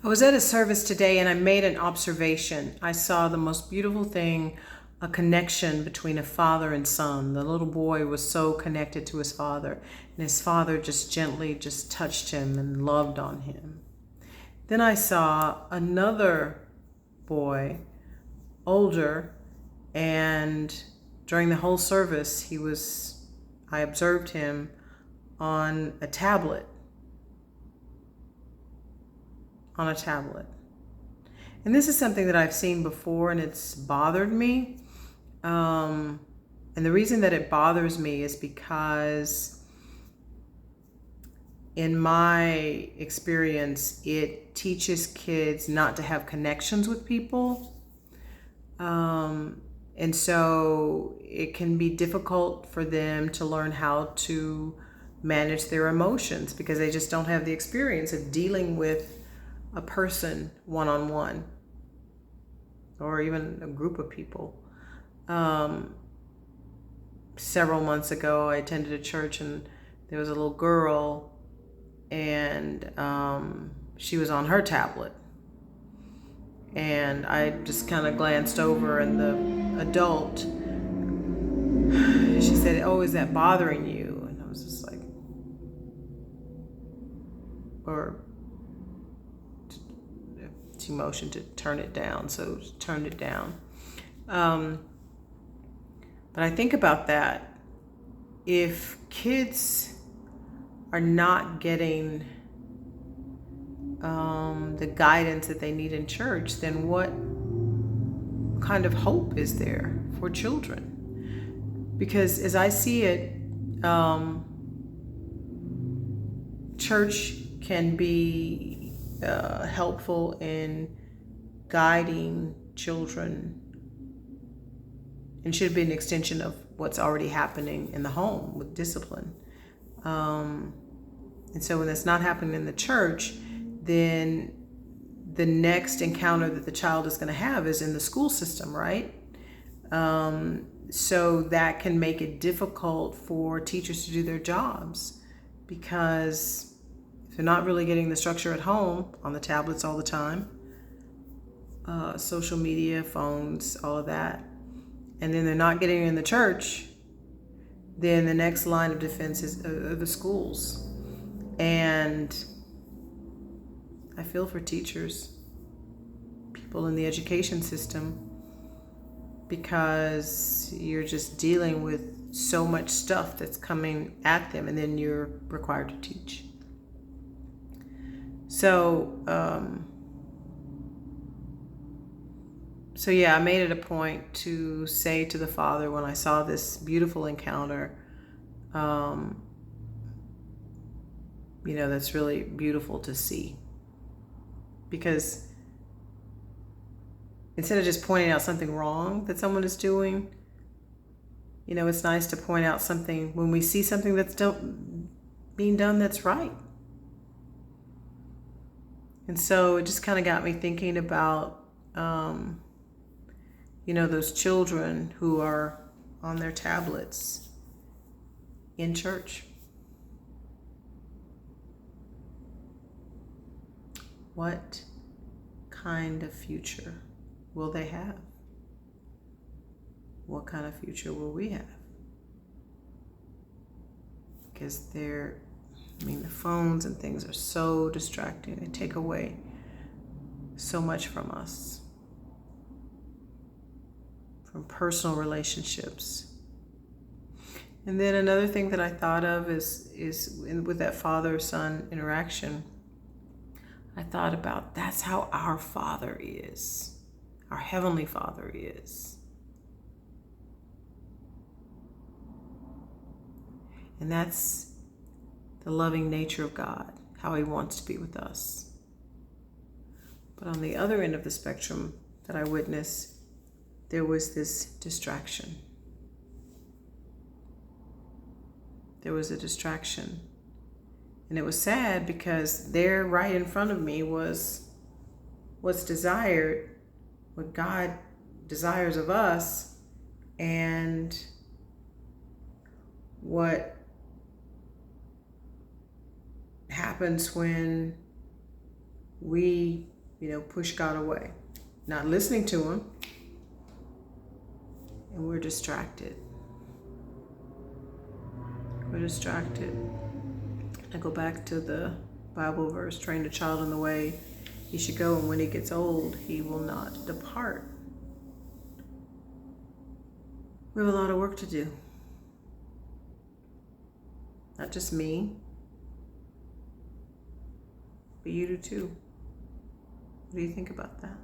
I was at a service today and I made an observation. I saw the most beautiful thing, a connection between a father and son. The little boy was so connected to his father, and his father just gently just touched him and loved on him. Then I saw another boy, older, and during the whole service, I observed him on a tablet. On a tablet. And this is something that I've seen before and it's bothered me. And the reason that it bothers me is because in my experience, it teaches kids not to have connections with people. And so it can be difficult for them to learn how to manage their emotions because they just don't have the experience of dealing with a person one-on-one or even a group of people. Several months ago, I attended a church and there was a little girl and she was on her tablet. And I just kind of glanced over and the adult, she said, "Oh, is that bothering you?" And I was just like, or she motioned to turn it down, so turned it down. But I think about that. If kids are not getting the guidance that they need in church, then what kind of hope is there for children? Because as I see it, church can be helpful in guiding children and should be an extension of what's already happening in the home with discipline. And so when that's not happening in the church, then the next encounter that the child is going to have is in the school system, right? So that can make it difficult for teachers to do their jobs because if they're not really getting the structure at home on the tablets all the time, social media, phones, all of that, and then they're not getting it in the church, then the next line of defense is the schools. And I feel for teachers, people in the education system, because you're just dealing with so much stuff that's coming at them and then you're required to teach. So yeah, I made it a point to say to the father when I saw this beautiful encounter, that's really beautiful to see. Because instead of just pointing out something wrong that someone is doing, it's nice to point out something when we see something that's being done that's right. And so it just kind of got me thinking about, those children who are on their tablets in church. What kind of future will they have? What kind of future will we have? Because the phones and things are so distracting. They take away so much from us, from personal relationships. And then another thing that I thought of is with that father-son interaction, I thought about that's how our Father is, our Heavenly Father is. And that's the loving nature of God, how He wants to be with us. But on the other end of the spectrum that I witnessed, there was this distraction. There was a distraction. And it was sad because there right in front of me was what's desired, what God desires of us, and what happens when we push God away, not listening to him, and we're distracted. We're distracted. I go back to the Bible verse, train a child in the way he should go, and when he gets old, he will not depart. We have a lot of work to do. Not just me, but you do too. What do you think about that?